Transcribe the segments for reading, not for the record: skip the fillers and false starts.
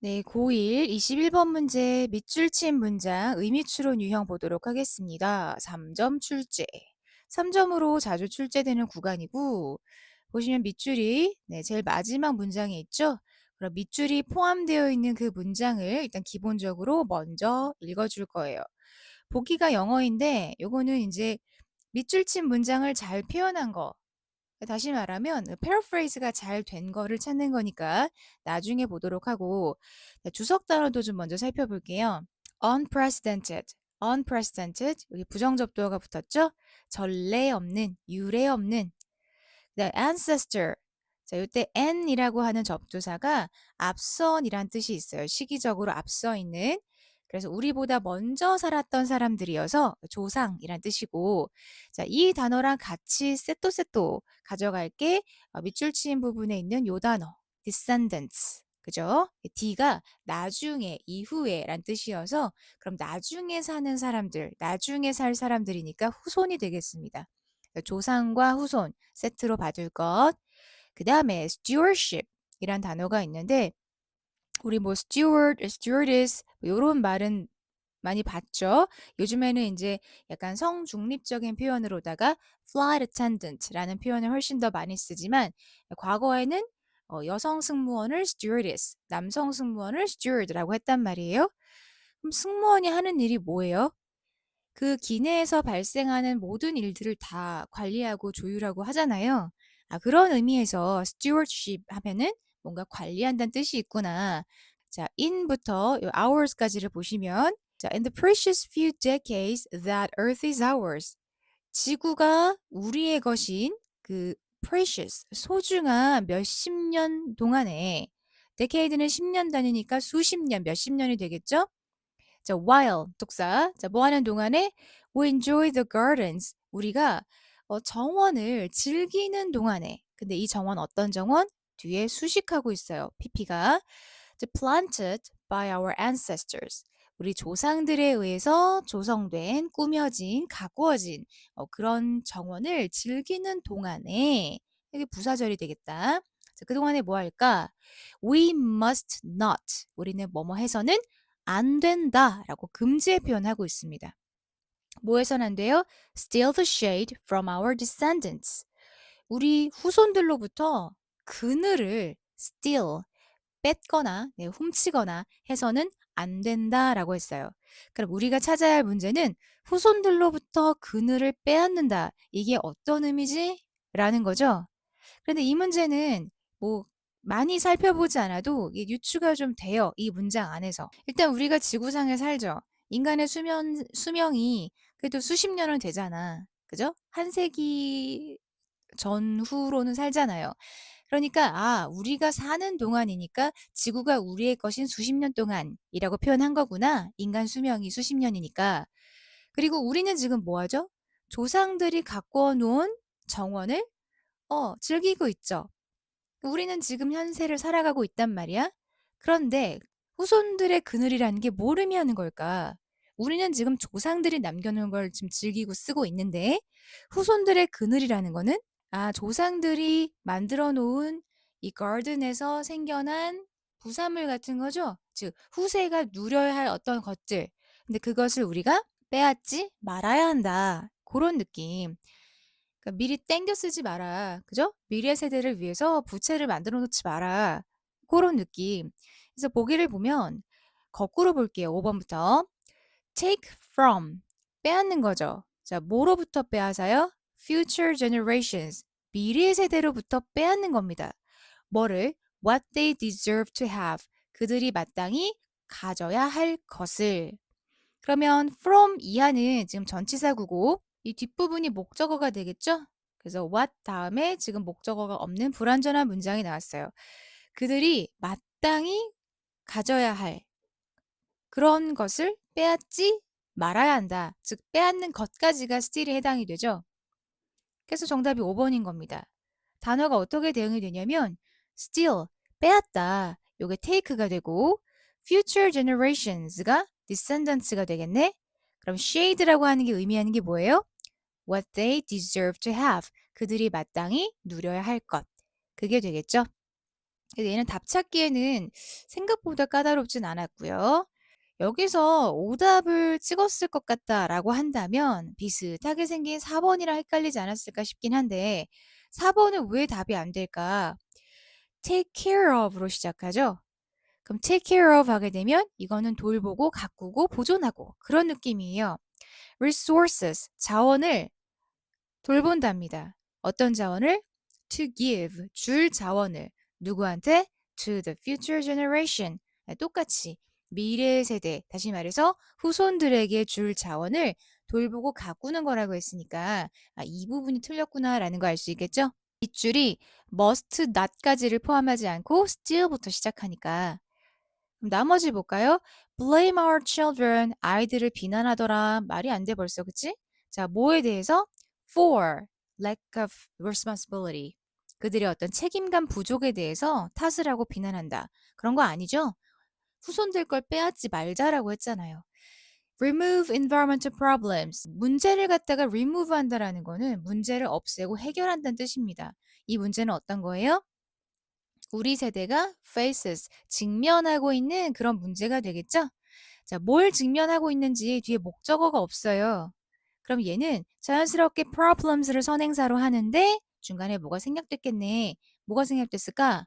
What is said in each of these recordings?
네, 고1 21번 문제 밑줄 친 문장 의미 추론 유형 보도록 하겠습니다. 3점 출제. 3점으로 자주 출제되는 구간이고 보시면 밑줄이 제일 마지막 문장에 있죠? 그럼 밑줄이 포함되어 있는 그 문장을 일단 기본적으로 먼저 읽어줄 거예요. 보기가 영어인데 요거는 이제 밑줄 친 문장을 잘 표현한 거 다시 말하면 패러프레이즈가 잘 된 거를 찾는 거니까 나중에 보도록 하고 주석 단어도 좀 먼저 살펴볼게요. unprecedented, unprecedented 여기 부정접두어가 붙었죠? 전례 없는, 유례 없는. 그다음 ancestor. 자, 이때 an이라고 하는 접두사가 앞선이란 뜻이 있어요. 시기적으로 앞서 있는. 그래서 우리보다 먼저 살았던 사람들이어서 조상이란 뜻이고, 자, 이 단어랑 같이 세토세토 가져갈게 밑줄 치인 부분에 있는 요 단어 descendants. 그죠? D가 나중에, 이후에 란 뜻이어서 그럼 나중에 사는 사람들, 나중에 살 사람들이니까 후손이 되겠습니다. 조상과 후손 세트로 받을 것. 그 다음에 stewardship 이란 단어가 있는데 우리 뭐 steward, stewardess 이런 말은 많이 봤죠. 요즘에는 이제 약간 성중립적인 표현으로다가 flight attendant라는 표현을 훨씬 더 많이 쓰지만 과거에는 여성 승무원을 stewardess, 남성 승무원을 steward라고 했단 말이에요. 그럼 승무원이 하는 일이 뭐예요? 그 기내에서 발생하는 모든 일들을 다 관리하고 조율하고 하잖아요. 그런 의미에서 stewardship 하면은 뭔가 관리한다는 뜻이 있구나. 자, in부터 요 hours까지를 보시면 자, in the precious few decades that earth is ours. 지구가 우리의 것인 그 precious, 소중한 몇십 년 동안에 decade는 10년 단위니까 수십 년, 몇십 년이 되겠죠? 자, while 독사. 자, 뭐 하는 동안에 we enjoy the gardens. 우리가 정원을 즐기는 동안에. 근데 이 정원 어떤 정원? 뒤에 수식하고 있어요. PP가. planted by our ancestors. 우리 조상들에 의해서 조성된, 꾸며진, 가꾸어진 그런 정원을 즐기는 동안에 이게 부사절이 되겠다. 자, 그동안에 뭐 할까? We must not. 우리는 뭐뭐 해서는 안 된다라고 금지의 표현하고 있습니다. 뭐 해서는 안 돼요? Steal the shade from our descendants. 우리 후손들로부터 그늘을 steal, 뺏거나 훔치거나 해서는 안 된다라고 했어요. 그럼 우리가 찾아야 할 문제는 후손들로부터 그늘을 빼앗는다. 이게 어떤 의미지? 라는 거죠. 그런데 이 문제는 뭐 많이 살펴보지 않아도 이게 유추가 좀 돼요. 이 문장 안에서. 일단 우리가 지구상에 살죠. 인간의 수명이 그래도 수십 년은 되잖아. 그죠? 한 세기 전후로는 살잖아요. 그러니까 우리가 사는 동안이니까 지구가 우리의 것인 수십 년 동안이라고 표현한 거구나. 인간 수명이 수십 년이니까. 그리고 우리는 지금 뭐 하죠? 조상들이 가꾸어 놓은 정원을 즐기고 있죠. 우리는 지금 현세를 살아가고 있단 말이야. 그런데 후손들의 그늘이라는 게 뭘 의미하는 걸까? 우리는 지금 조상들이 남겨놓은 걸 지금 즐기고 쓰고 있는데 후손들의 그늘이라는 거는 조상들이 만들어 놓은 이 가든에서 생겨난 부산물 같은 거죠. 즉 후세가 누려야 할 어떤 것들. 근데 그것을 우리가 빼앗지 말아야 한다. 그런 느낌. 그러니까 미리 땡겨 쓰지 마라. 그죠? 미래 세대를 위해서 부채를 만들어 놓지 마라. 그런 느낌. 그래서 보기를 보면 거꾸로 볼게요. 5번부터. take from 빼앗는 거죠. 자, 뭐로부터 빼앗아요? future generations 미래 세대로부터 빼앗는 겁니다. 뭐를? what they deserve to have 그들이 마땅히 가져야 할 것을. 그러면 from 이하는 지금 전치사구고 이 뒷부분이 목적어가 되겠죠? 그래서 what 다음에 지금 목적어가 없는 불완전한 문장이 나왔어요. 그들이 마땅히 가져야 할 그런 것을 빼앗지 말아야 한다. 즉 빼앗는 것까지가 steal에 해당이 되죠. 그래서 정답이 5번인 겁니다. 단어가 어떻게 대응이 되냐면 steal, 빼앗다. 요게 take가 되고 future generations가 descendants가 되겠네. 그럼 shade라고 하는 게 의미하는 게 뭐예요? what they deserve to have. 그들이 마땅히 누려야 할 것. 그게 되겠죠. 근데 얘는 답 찾기에는 생각보다 까다롭진 않았고요. 여기서 오답을 찍었을 것 같다라고 한다면 비슷하게 생긴 4번이랑 헷갈리지 않았을까 싶긴 한데 4번은 왜 답이 안 될까? take care of로 시작하죠. 그럼 take care of 하게 되면 이거는 돌보고 가꾸고 보존하고 그런 느낌이에요. resources, 자원을 돌본답니다. 어떤 자원을? to give, 줄 자원을. 누구한테? to the future generation. 똑같이 미래 세대, 다시 말해서 후손들에게 줄 자원을 돌보고 가꾸는 거라고 했으니까 이 부분이 틀렸구나라는 거 알 수 있겠죠? 뒷줄이 must, not까지를 포함하지 않고 still부터 시작하니까 그럼 나머지 볼까요? blame our children. 아이들을 비난하더라. 말이 안 돼 벌써, 그치? 자, 뭐에 대해서? for lack of responsibility. 그들의 어떤 책임감 부족에 대해서 탓을 하고 비난한다. 그런 거 아니죠? 후손들 걸 빼앗지 말자라고 했잖아요. remove environmental problems. 문제를 갖다가 remove 한다라는 거는 문제를 없애고 해결한다는 뜻입니다. 이 문제는 어떤 거예요? 우리 세대가 faces, 직면하고 있는 그런 문제가 되겠죠? 자, 뭘 직면하고 있는지 뒤에 목적어가 없어요. 그럼 얘는 자연스럽게 problems를 선행사로 하는데 중간에 뭐가 생략됐겠네. 뭐가 생략됐을까?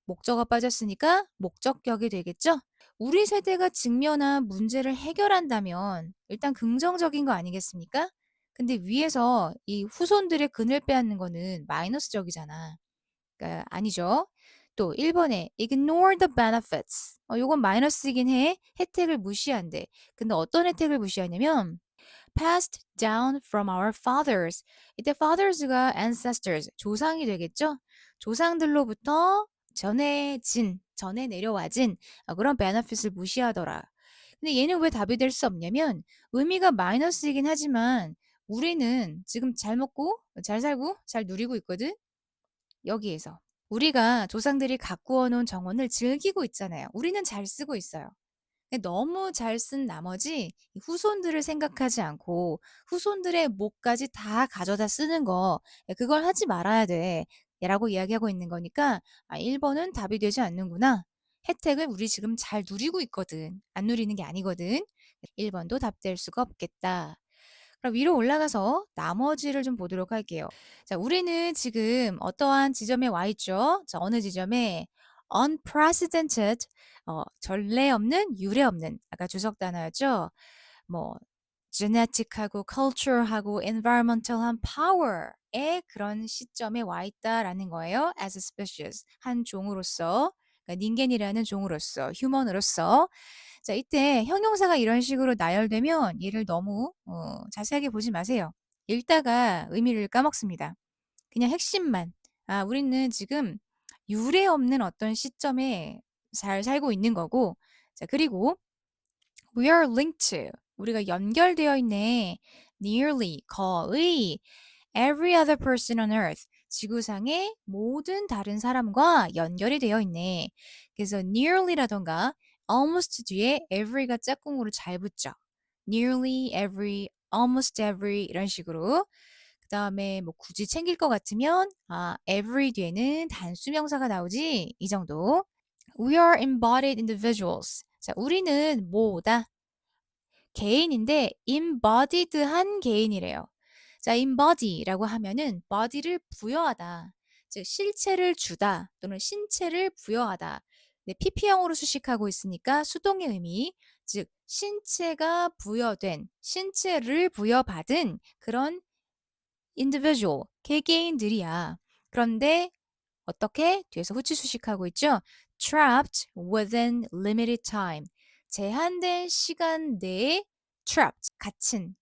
목적어 빠졌으니까 목적격이 되겠죠? 우리 세대가 직면한 문제를 해결한다면 일단 긍정적인 거 아니겠습니까? 근데 위에서 이 후손들의 근을 빼앗는 거는 마이너스적이잖아. 그러니까 아니죠. 또 1번에 ignore the benefits. 요건 마이너스이긴 해. 혜택을 무시한대. 근데 어떤 혜택을 무시하냐면 passed down from our fathers. 이때 fathers가 ancestors, 조상이 되겠죠? 조상들로부터 전해 내려와진 그런 benefits을 무시하더라. 근데 얘는 왜 답이 될 수 없냐면 의미가 마이너스이긴 하지만 우리는 지금 잘 먹고 잘 살고 잘 누리고 있거든. 여기에서 우리가 조상들이 가꾸어 놓은 정원을 즐기고 있잖아요. 우리는 잘 쓰고 있어요. 근데 너무 잘 쓴 나머지 후손들을 생각하지 않고 후손들의 몫까지 다 가져다 쓰는 거 그걸 하지 말아야 돼. 라고 이야기하고 있는 거니까 1번은 답이 되지 않는구나. 혜택을 우리 지금 잘 누리고 있거든. 안 누리는 게 아니거든. 1번도 답될 수가 없겠다. 그럼 위로 올라가서 나머지를 좀 보도록 할게요. 자, 우리는 지금 어떠한 지점에 와 있죠? 자, 어느 지점에 unprecedented, 전례 없는, 유례 없는, 아까 주석 단어였죠? 뭐, genetic하고 culture하고 environmental한 power의 그런 시점에 와 있다라는 거예요. as a species, 한 종으로서, 그러니까 닌겐이라는 종으로서, 휴먼으로서. 자, 이때 형용사가 이런 식으로 나열되면 얘를 너무 자세하게 보지 마세요. 읽다가 의미를 까먹습니다. 그냥 핵심만. 우리는 지금 유례 없는 어떤 시점에 잘 살고 있는 거고, 자, 그리고 we are linked to. 우리가 연결되어 있네. nearly, 거의 every other person on earth. 지구상의 모든 다른 사람과 연결이 되어 있네. 그래서 nearly라던가 almost 뒤에 every가 짝꿍으로 잘 붙죠. nearly every, almost every 이런 식으로. 그 다음에 뭐 굳이 챙길 것 같으면 every 뒤에는 단수 명사가 나오지 이 정도. We are embodied individuals. 자, 우리는 뭐다? 개인인데 embodied한 개인이래요. 자, embodｙ라고 하면은 body를 부여하다. 즉 실체를 주다 또는 신체를 부여하다. 네, PP형으로 수식하고 있으니까 수동의 의미, 즉 신체가 부여된, 신체를 부여받은 그런 individual, 개개인들이야. 그런데 어떻게? 뒤에서 후치 수식하고 있죠? trapped within limited time. 제한된 시간 내에 trapped, 갇힌.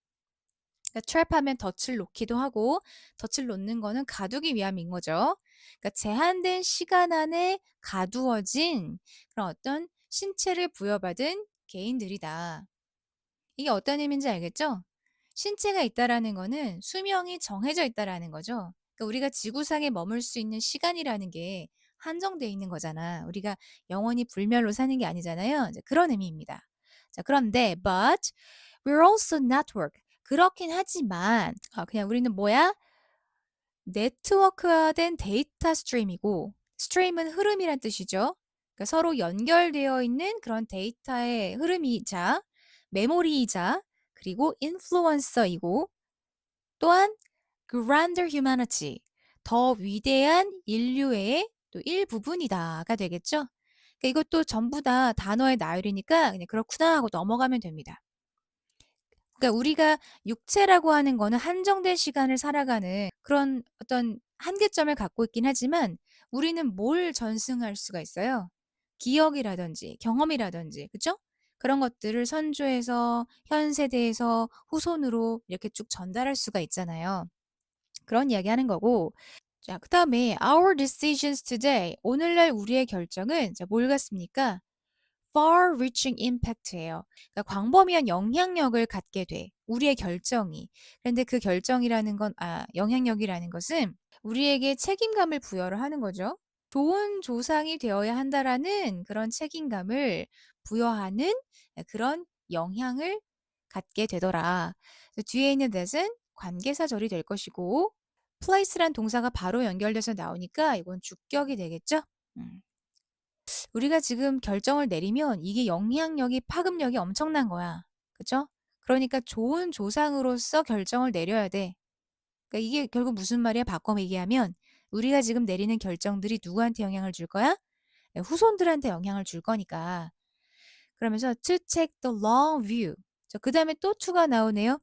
그러니까 trap 하면 덫을 놓기도 하고 덫을 놓는 거는 가두기 위함인 거죠. 그러니까 제한된 시간 안에 가두어진 그런 어떤 신체를 부여받은 개인들이다. 이게 어떤 의미인지 알겠죠? 신체가 있다라는 거는 수명이 정해져 있다라는 거죠. 그러니까 우리가 지구상에 머물 수 있는 시간이라는 게 한정돼 있는 거잖아. 우리가 영원히 불멸로 사는 게 아니잖아요. 이제 그런 의미입니다. 자, 그런데 but we're also network. 그렇긴 하지만 그냥 우리는 뭐야? 네트워크화된 데이터 스트림이고 stream은 흐름이란 뜻이죠. 그러니까 서로 연결되어 있는 그런 데이터의 흐름이자 메모리이자 그리고 인플루언서이고 또한 grander humanity 더 위대한 인류의 또 일부분이다가 되겠죠. 그러니까 이것도 전부 다 단어의 나열이니까 그냥 그렇구나 하고 넘어가면 됩니다. 그러니까 우리가 육체라고 하는 거는 한정된 시간을 살아가는 그런 어떤 한계점을 갖고 있긴 하지만 우리는 뭘 전승할 수가 있어요? 기억이라든지 경험이라든지 그쵸? 그런 것들을 선조해서 현 세대에서 후손으로 이렇게 쭉 전달할 수가 있잖아요. 그런 이야기 하는 거고 자 그다음에 our decisions today 오늘날 우리의 결정은 자 뭘 같습니까? far-reaching impact예요. 그러니까 광범위한 영향력을 갖게 돼. 우리의 결정이. 그런데 그 결정이라는 건 영향력이라는 것은 우리에게 책임감을 부여를 하는 거죠. 좋은 조상이 되어야 한다라는 그런 책임감을 부여하는 그런 영향을 갖게 되더라. 그래서 뒤에 있는 that은 관계사절이 될 것이고 place란 동사가 바로 연결돼서 나오니까 이건 주격이 되겠죠? 음. 우리가 지금 결정을 내리면 이게 영향력이 파급력이 엄청난 거야. 그죠? 그러니까 좋은 조상으로서 결정을 내려야 돼. 그러니까 이게 결국 무슨 말이야? 바꿔 얘기하면 우리가 지금 내리는 결정들이 누구한테 영향을 줄 거야? 후손들한테 영향을 줄 거니까. 그러면서 to take the long view. 그 다음에 또 to가 나오네요.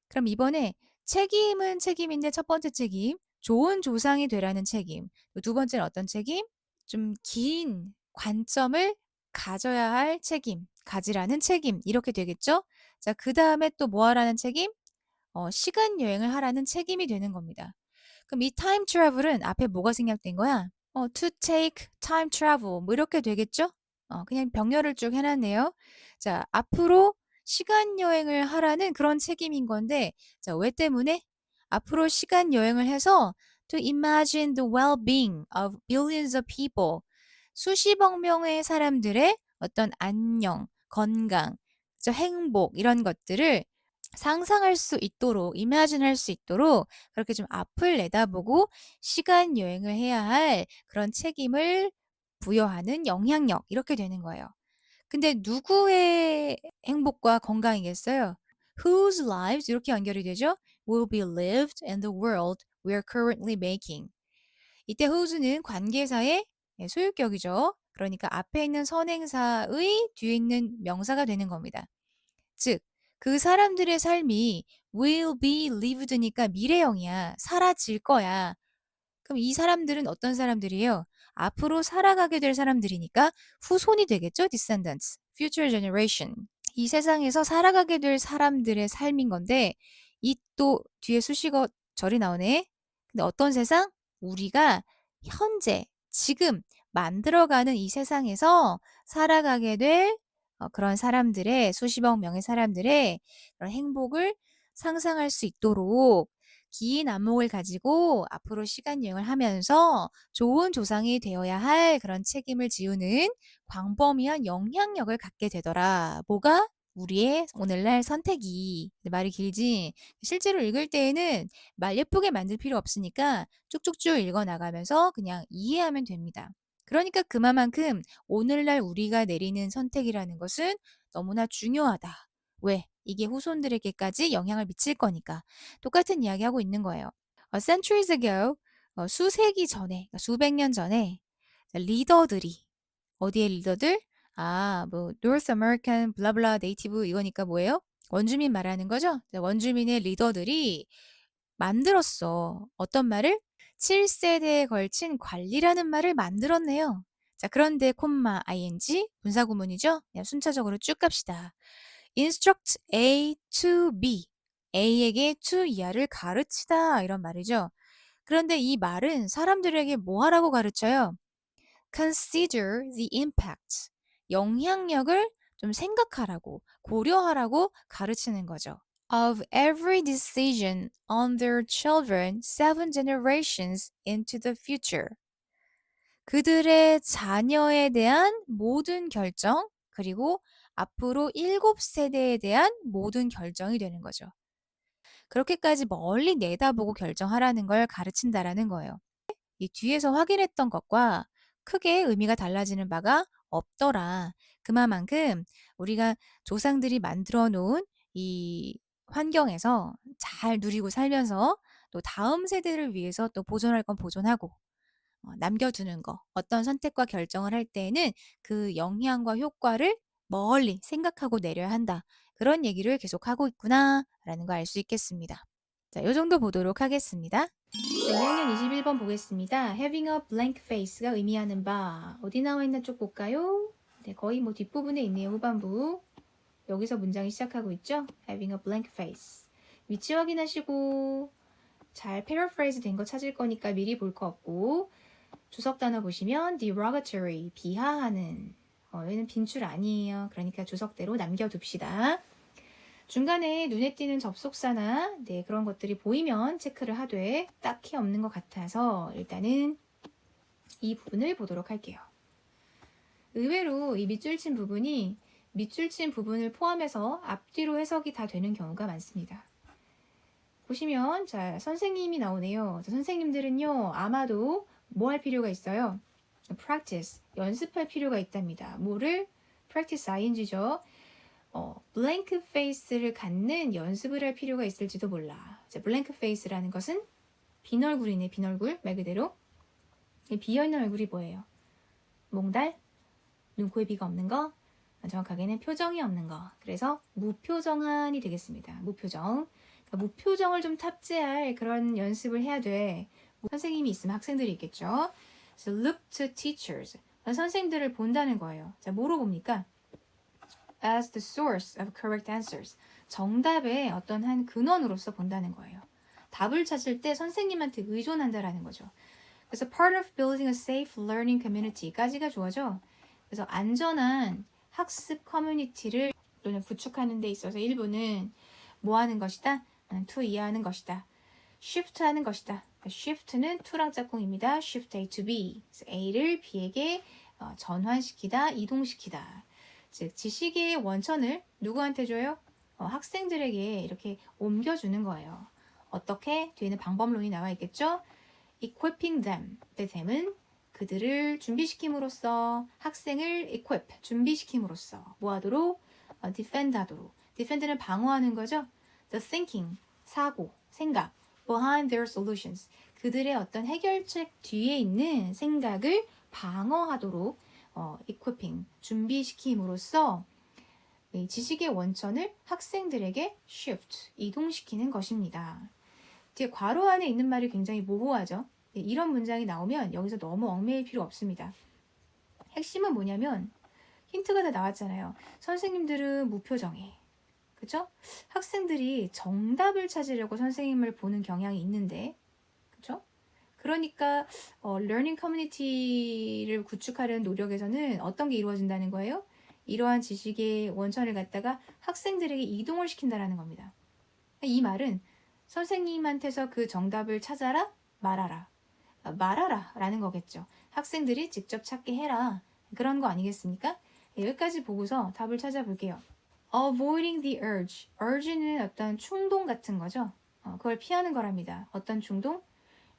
그럼 이번에 책임은 책임인데 첫 번째 책임, 좋은 조상이 되라는 책임. 두 번째는 어떤 책임? 좀 긴 관점을 가져야 할 책임, 가지라는 책임. 이렇게 되겠죠? 자, 그 다음에 또 뭐 하라는 책임? 시간 여행을 하라는 책임이 되는 겁니다. 그럼 이 time travel은 앞에 뭐가 생략된 거야? to take time travel 뭐 이렇게 되겠죠? 그냥 병렬을 쭉 해놨네요. 자, 앞으로 시간 여행을 하라는 그런 책임인 건데, 자, 왜 때문에? 앞으로 시간 여행을 해서 to imagine the well-being of billions of people 수십억 명의 사람들의 어떤 안녕, 건강, 행복 이런 것들을 상상할 수 있도록, imagine 할 수 있도록 그렇게 좀 앞을 내다보고 시간 여행을 해야 할 그런 책임을 부여하는 영향력 이렇게 되는 거예요. 근데 누구의 행복과 건강이겠어요? Whose lives 이렇게 연결이 되죠? Will be lived in the world we are currently making. 이때 whose는 관계사의 소유격이죠. 그러니까 앞에 있는 선행사의 뒤에 있는 명사가 되는 겁니다. 즉, 그 사람들의 삶이 will be lived니까 미래형이야. 사라질 거야. 그럼 이 사람들은 어떤 사람들이에요? 앞으로 살아가게 될 사람들이니까 후손이 되겠죠? descendants, future generation. 이 세상에서 살아가게 될 사람들의 삶인 건데 이 또 뒤에 수식어 절이 나오네. 근데 어떤 세상? 우리가 현재 지금 만들어가는 이 세상에서 살아가게 될 그런 사람들의 수십억 명의 사람들의 그런 행복을 상상할 수 있도록 긴 안목을 가지고 앞으로 시간 여행을 하면서 좋은 조상이 되어야 할 그런 책임을 지우는 광범위한 영향력을 갖게 되더라. 뭐가? 우리의 오늘날 선택이. 말이 길지? 실제로 읽을 때에는 말 예쁘게 만들 필요 없으니까 쭉쭉쭉 읽어 나가면서 그냥 이해하면 됩니다. 그러니까 그만큼 오늘날 우리가 내리는 선택이라는 것은 너무나 중요하다. 왜? 이게 후손들에게까지 영향을 미칠 거니까. 똑같은 이야기하고 있는 거예요. centuries ago, 수세기 전에, 그러니까 수백 년 전에 리더들이 어디의 리더들? 뭐 North American 블라블라 네이티브 이거니까 뭐예요? 원주민 말하는 거죠? 원주민의 리더들이 만들었어. 어떤 말을? 7세대에 걸친 관리라는 말을 만들었네요. 자, 그런데 콤마 ing 분사구문이죠? 그냥 순차적으로 쭉 갑시다. instruct A to B. A에게 to 이하를 가르치다 이런 말이죠. 그런데 이 말은 사람들에게 뭐 하라고 가르쳐요? consider the impact. 영향력을 좀 생각하라고, 고려하라고 가르치는 거죠. of every decision on their children 7 generations into the future. 그들의 자녀에 대한 모든 결정, 그리고 앞으로 7세대에 대한 모든 결정이 되는 거죠. 그렇게까지 멀리 내다보고 결정하라는 걸 가르친다라는 거예요. 이 뒤에서 확인했던 것과 크게 의미가 달라지는 바가 없더라. 그만큼 우리가 조상들이 만들어 놓은 이 환경에서 잘 누리고 살면서 또 다음 세대를 위해서 또 보존할 건 보존하고 남겨두는 거, 어떤 선택과 결정을 할 때에는 그 영향과 효과를 멀리 생각하고 내려야 한다. 그런 얘기를 계속하고 있구나라는 거 알 수 있겠습니다. 자, 요 정도 보도록 하겠습니다. 자, 2학년 21번 보겠습니다. Having a blank face가 의미하는 바. 어디 나와 있나 쭉 볼까요? 네, 거의 뭐 뒷부분에 있네요. 후반부. 여기서 문장이 시작하고 있죠? Having a blank face. 위치 확인하시고 잘 paraphrase 된 거 찾을 거니까 미리 볼 거 없고 주석 단어 보시면 derogatory, 비하하는 얘는 빈줄 아니에요. 그러니까 주석대로 남겨둡시다. 중간에 눈에 띄는 접속사나 그런 것들이 보이면 체크를 하되 딱히 없는 것 같아서 일단은 이 부분을 보도록 할게요. 의외로 이 밑줄 친 부분이 밑줄 친 부분을 포함해서 앞뒤로 해석이 다 되는 경우가 많습니다. 보시면 자 선생님이 나오네요. 자, 선생님들은요 아마도 뭐 할 필요가 있어요? practice, 연습할 필요가 있답니다. 뭐를? practice ing죠. blank face를 갖는 연습을 할 필요가 있을지도 몰라. 자, blank face라는 것은 빈 얼굴이네, 빈 얼굴. 말 그대로. 비어있는 얼굴이 뭐예요? 몽달? 눈, 코, 입이가 없는 거? 정확하게는 표정이 없는 거. 그래서 무표정한이 되겠습니다. 무표정. 그러니까 무표정을 좀 탑재할 그런 연습을 해야 돼. 선생님이 있으면 학생들이 있겠죠. So look to teachers. 선생님들을 본다는 거예요. 자, 뭐로 봅니까? As the source of correct answers. 정답의 어떤 한 근원으로서 본다는 거예요. 답을 찾을 때 선생님한테 의존한다라는 거죠. 그래서 part of building a safe learning community까지가 좋아져. 그래서 안전한 학습 커뮤니티를 또는 구축하는 데 있어서 일부는 뭐 하는 것이다? to 이해하는 것이다. shift 하는 것이다. shift는 to랑 짝꿍입니다. shift A to B. A를 B에게 전환시키다, 이동시키다. 즉 지식의 원천을 누구한테 줘요? 학생들에게 이렇게 옮겨주는 거예요. 어떻게? 뒤에는 방법론이 나와 있겠죠? equipping them. them은 그들을 준비시킴으로써 학생을 equip, 준비시킴으로써 뭐 하도록? defend 하도록. defend는 방어하는 거죠. the thinking, 사고, 생각 behind their solutions. 그들의 어떤 해결책 뒤에 있는 생각을 방어하도록 equipping, 준비시킴으로써 지식의 원천을 학생들에게 shift, 이동시키는 것입니다. 뒤에 괄호 안에 있는 말이 굉장히 모호하죠. 이런 문장이 나오면 여기서 너무 얽매일 필요 없습니다. 핵심은 뭐냐면 힌트가 다 나왔잖아요. 선생님들은 무표정해. 그쵸? 학생들이 정답을 찾으려고 선생님을 보는 경향이 있는데, 그쵸? 그러니까 learning community를 구축하려는 노력에서는 어떤 게 이루어진다는 거예요? 이러한 지식의 원천을 갖다가 학생들에게 이동을 시킨다는 겁니다. 이 말은 선생님한테서 그 정답을 찾아라, 말하라. 말하라 라는 거겠죠. 학생들이 직접 찾게 해라. 그런 거 아니겠습니까? 여기까지 보고서 답을 찾아볼게요. Avoiding the urge. urge는 어떤 충동 같은 거죠. 그걸 피하는 거랍니다. 어떤 충동?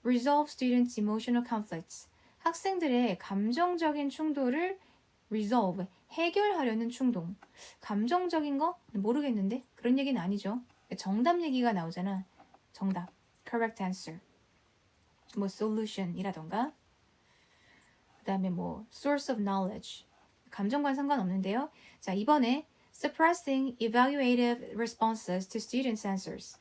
Resolve students' emotional conflicts. 학생들의 감정적인 충돌을 resolve, 해결하려는 충동. 감정적인 거? 모르겠는데? 그런 얘기는 아니죠. 정답 얘기가 나오잖아. 정답, correct answer. 뭐 solution이라던가 그 다음에 뭐 source of knowledge. 감정과는 상관없는데요. 자, 이번에 suppressing evaluative responses to students' answers.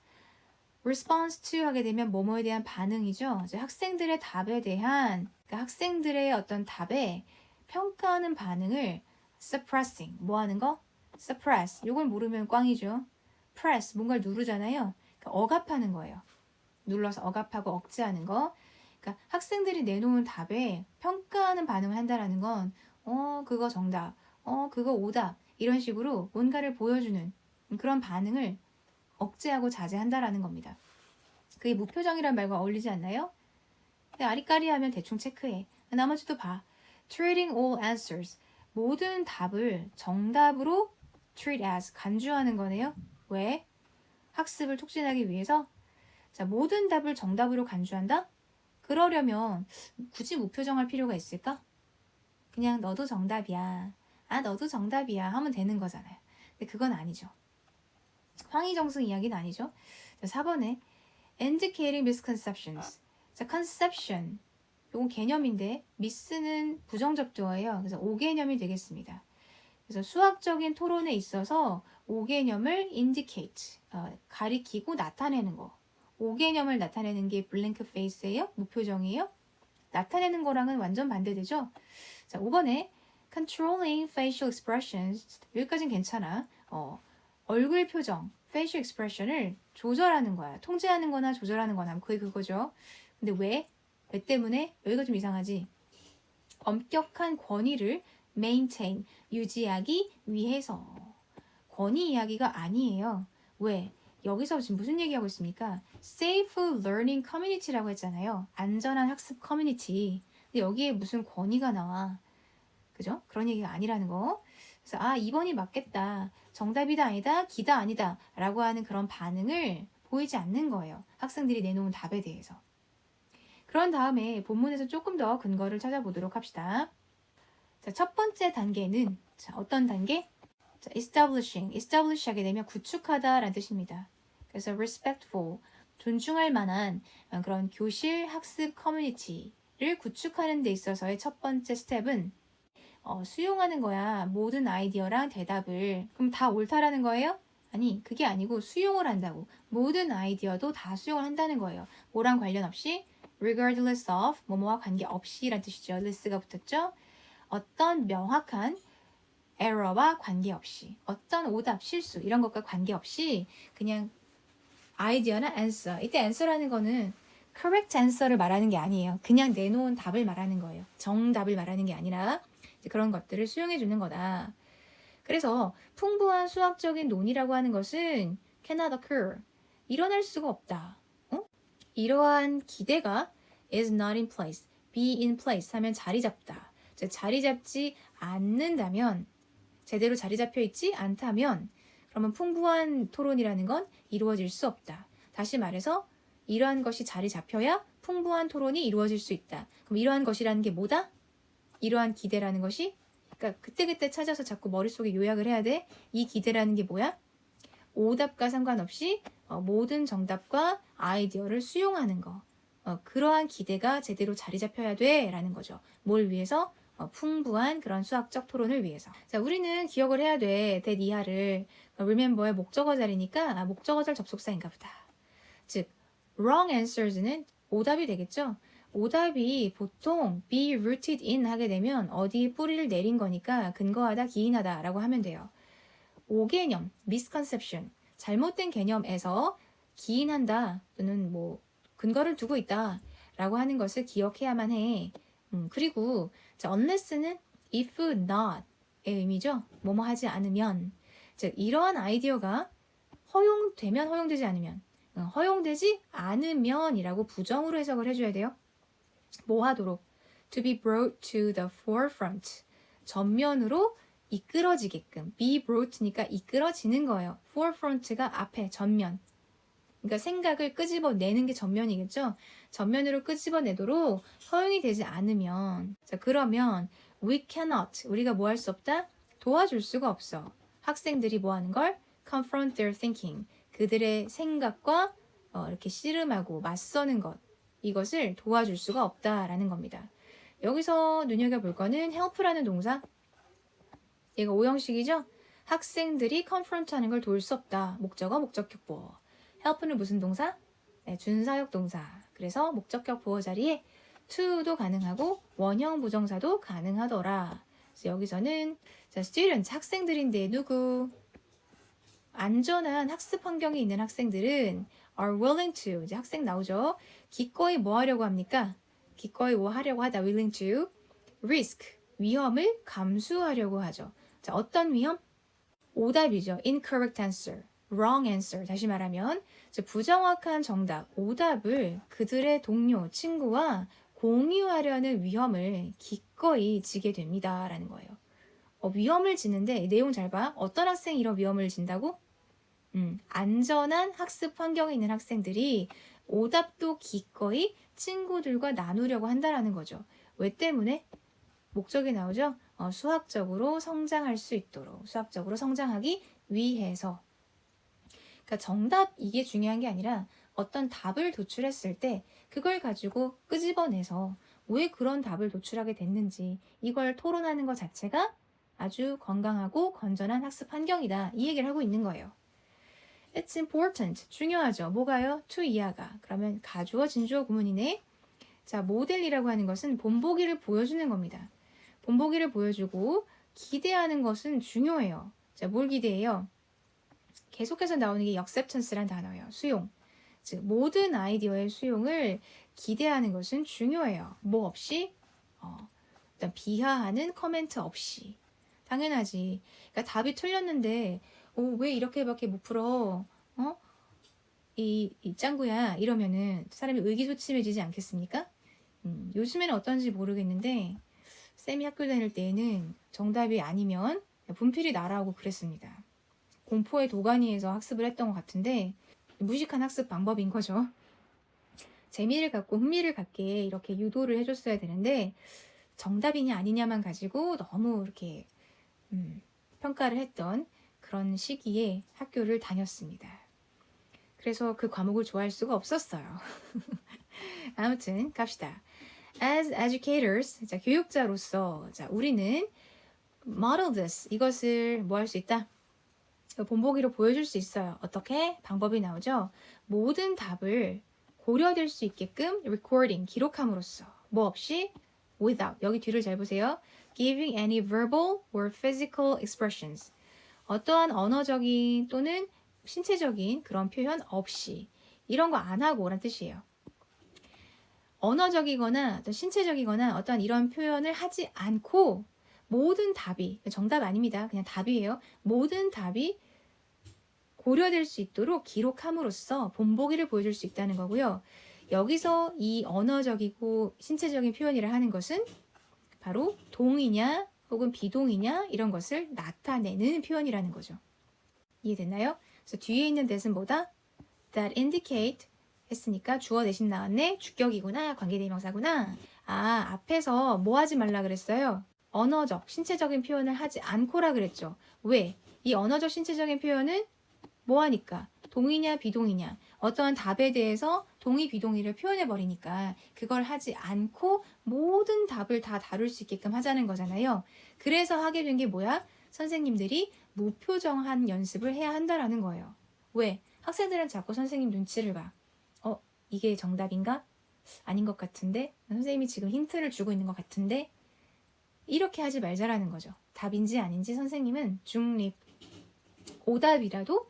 response to 하게 되면 뭐뭐에 대한 반응이죠. 이제 학생들의 답에 대한 그러니까 학생들의 어떤 답에 평가하는 반응을 suppressing 뭐 하는 거? suppress. 이걸 모르면 꽝이죠. press 뭔가를 누르잖아요. 그러니까 억압하는 거예요. 눌러서 억압하고 억제하는 거. 그러니까 학생들이 내놓은 답에 평가하는 반응을 한다라는 건 그거 정답, 그거 오답 이런 식으로 뭔가를 보여주는 그런 반응을 억제하고 자제한다라는 겁니다. 그게 무표정이란 말과 어울리지 않나요? 아리까리하면 대충 체크해. 나머지도 봐. Treating all answers. 모든 답을 정답으로 treat as 간주하는 거네요. 왜? 학습을 촉진하기 위해서. 자, 모든 답을 정답으로 간주한다? 그러려면 굳이 무표정할 필요가 있을까? 그냥 너도 정답이야. 아, 너도 정답이야. 하면 되는 거잖아요. 근데 그건 아니죠. 황희정승 이야기는 아니죠. 자, 4번에 indicating misconceptions. 자, conception. 이건 개념인데 miss는 부정접두어예요. 그래서 오개념이 되겠습니다. 그래서 수학적인 토론에 있어서 오개념을 indicate, 가리키고 나타내는 거. 오개념을 나타내는 게 blank face예요? 무표정이에요? 나타내는 거랑은 완전 반대되죠? 자, 5번에 controlling facial expressions. 여기까지는 괜찮아. 얼굴 표정, facial expression을 조절하는 거야. 통제하는 거나 조절하는 거나 그게 그거죠. 근데 왜? 왜 때문에? 여기가 좀 이상하지? 엄격한 권위를 maintain, 유지하기 위해서. 권위 이야기가 아니에요. 왜? 여기서 지금 무슨 얘기하고 있습니까? Safe Learning Community라고 했잖아요. 안전한 학습 커뮤니티. 근데 여기에 무슨 권위가 나와? 그죠? 그런 얘기가 아니라는 거. 그래서 2번이 맞겠다. 정답이다 아니다, 기다 아니다 라고 하는 그런 반응을 보이지 않는 거예요. 학생들이 내놓은 답에 대해서. 그런 다음에 본문에서 조금 더 근거를 찾아보도록 합시다. 자, 첫 번째 단계는 어떤 단계? 자, establish 하게 되면 구축하다 라는 뜻입니다. 그래서 respectful, 존중할 만한 그런 교실 학습 커뮤니티를 구축하는 데 있어서의 첫 번째 스텝은 수용하는 거야. 모든 아이디어랑 대답을. 그럼 다 옳다라는 거예요? 아니, 그게 아니고 수용을 한다고. 모든 아이디어도 다 수용을 한다는 거예요. 뭐랑 관련 없이 regardless of, 뭐뭐와 관계없이 라는 뜻이죠. less가 붙었죠? 어떤 명확한 error와 관계없이, 어떤 오답, 실수 이런 것과 관계없이 그냥 아이디어나 answer. 이때 answer라는 거는 correct answer를 말하는 게 아니에요. 그냥 내놓은 답을 말하는 거예요. 정답을 말하는 게 아니라 그런 것들을 수용해 주는 거다. 그래서 풍부한 수학적인 논의라고 하는 것은 cannot occur. 일어날 수가 없다. 이러한 기대가 is not in place, be in place 하면 자리 잡다. 즉 자리 잡지 않는다면, 제대로 자리 잡혀 있지 않다면 그러면 풍부한 토론이라는 건 이루어질 수 없다. 다시 말해서 이러한 것이 자리 잡혀야 풍부한 토론이 이루어질 수 있다. 그럼 이러한 것이라는 게 뭐다? 이러한 기대라는 것이, 그러니까 그때그때 찾아서 자꾸 머릿속에 요약을 해야 돼. 이 기대라는 게 뭐야? 오답과 상관없이 모든 정답과 아이디어를 수용하는 거. 그러한 기대가 제대로 자리 잡혀야 돼 라는 거죠. 뭘 위해서? 풍부한 그런 수학적 토론을 위해서. 자, 우리는 기억을 해야 돼. that 이하를. remember의 목적어 자리니까 목적어 절 접속사인가 보다. 즉 wrong answers는 오답이 되겠죠. 오답이 보통 be rooted in 하게 되면 어디에 뿌리를 내린 거니까 근거하다, 기인하다 라고 하면 돼요. 오개념, misconception, 잘못된 개념에서 기인한다 또는 뭐 근거를 두고 있다 라고 하는 것을 기억해야만 해. 그리고 자, unless는 if not의 의미죠. 뭐뭐 하지 않으면. 즉 이러한 아이디어가 허용되면, 허용되지 않으면, 허용되지 않으면이라고 부정으로 해석을 해줘야 돼요. 뭐 하도록? To be brought to the forefront. 전면으로 이끌어지게끔. be brought니까 이끌어지는 거예요. forefront가 앞에, 전면. 그러니까 생각을 끄집어내는 게 전면이겠죠. 전면으로 끄집어내도록 허용이 되지 않으면, 자 그러면 we cannot, 우리가 뭐 할 수 없다? 도와줄 수가 없어. 학생들이 뭐 하는 걸? confront their thinking. 그들의 생각과 이렇게 씨름하고 맞서는 것. 이것을 도와줄 수가 없다라는 겁니다. 여기서 눈여겨볼 거는 help라는 동사. 얘가 오형식이죠? 학생들이 confront 하는 걸 도울 수 없다. 목적어, 목적격 보어. help는 무슨 동사? 네, 준사역 동사. 그래서 목적격 보어 자리에 to도 가능하고 원형 부정사도 가능하더라. 그래서 여기서는 자, student, 학생들인데 누구? 안전한 학습 환경에 있는 학생들은 are willing to, 이제 학생 나오죠. 기꺼이 뭐 하려고 합니까? 기꺼이 뭐 하려고 하다, willing to risk, 위험을 감수하려고 하죠. 자, 어떤 위험? 오답이죠. incorrect answer, wrong answer. 다시 말하면 부정확한 정답, 오답을 그들의 동료, 친구와 공유하려는 위험을 기꺼이 지게 됩니다. 라는 거예요. 위험을 지는데 내용 잘 봐. 어떤 학생이 이런 위험을 진다고? 안전한 학습 환경에 있는 학생들이 오답도 기꺼이 친구들과 나누려고 한다라는 거죠. 왜 때문에? 목적이 나오죠? 수학적으로 성장할 수 있도록, 수학적으로 성장하기 위해서. 그러니까 정답 이게 중요한 게 아니라 어떤 답을 도출했을 때 그걸 가지고 끄집어내서 왜 그런 답을 도출하게 됐는지 이걸 토론하는 것 자체가 아주 건강하고 건전한 학습 환경이다. 이 얘기를 하고 있는 거예요. It's important. 중요하죠. 뭐가요? to 이하가. 그러면 가주어, 진주어 구문이네. 자, 모델이라고 하는 것은 본보기를 보여주는 겁니다. 본보기를 보여주고 기대하는 것은 중요해요. 자, 뭘 기대해요? 계속해서 나오는 게 acceptance란 단어예요. 수용. 즉 모든 아이디어의 수용을 기대하는 것은 중요해요. 뭐 없이? 일단 비하하는 커멘트 없이. 당연하지. 그러니까 답이 틀렸는데 왜 이렇게밖에 못 풀어? 이 짱구야 이러면은 사람이 의기소침해지지 않겠습니까? 요즘에는 어떤지 모르겠는데 쌤이 학교 다닐 때에는 정답이 아니면 분필이 날아오고 그랬습니다. 공포의 도가니에서 학습을 했던 것 같은데 무식한 학습 방법인 거죠. 재미를 갖고 흥미를 갖게 이렇게 유도를 해줬어야 되는데 정답이냐 아니냐만 가지고 너무 이렇게 평가를 했던 그런 시기에 학교를 다녔습니다. 그래서 그 과목을 좋아할 수가 없었어요. 아무튼 갑시다. As educators, 자, 교육자로서 자, 우리는 model this, 이것을 뭐 할 수 있다? 본보기로 보여줄 수 있어요. 어떻게? 방법이 나오죠. 모든 답을 고려될 수 있게끔 recording, 기록함으로써 뭐 없이? without, 여기 뒤를 잘 보세요. giving any verbal or physical expressions, 어떠한 언어적인 또는 신체적인 그런 표현 없이, 이런 거 안 하고 라는 뜻이에요. 언어적이거나 어떤 신체적이거나 어떤 이런 표현을 하지 않고 모든 답이, 정답 아닙니다. 그냥 답이에요. 모든 답이 고려될 수 있도록 기록함으로써 본보기를 보여줄 수 있다는 거고요. 여기서 이 언어적이고 신체적인 표현이라 하는 것은 바로 동이냐 혹은 비동이냐 이런 것을 나타내는 표현이라는 거죠. 이해됐나요? 그래서 뒤에 있는 that은 뭐다? that indicate 했으니까 주어 대신 나왔네. 주격이구나. 관계대명사구나. 아, 앞에서 뭐 하지 말라 그랬어요? 언어적, 신체적인 표현을 하지 않고라 그랬죠. 왜? 이 언어적, 신체적인 표현은 뭐 하니까? 동이냐 비동이냐. 어떠한 답에 대해서 동의 비동의를 표현해버리니까 그걸 하지 않고 모든 답을 다 다룰 수 있게끔 하자는 거잖아요. 그래서 하게 된 게 뭐야? 선생님들이 무표정한 연습을 해야 한다라는 거예요. 왜? 학생들은 자꾸 선생님 눈치를 봐. 이게 정답인가? 아닌 것 같은데? 선생님이 지금 힌트를 주고 있는 것 같은데? 이렇게 하지 말자라는 거죠. 답인지 아닌지 선생님은 중립, 오답이라도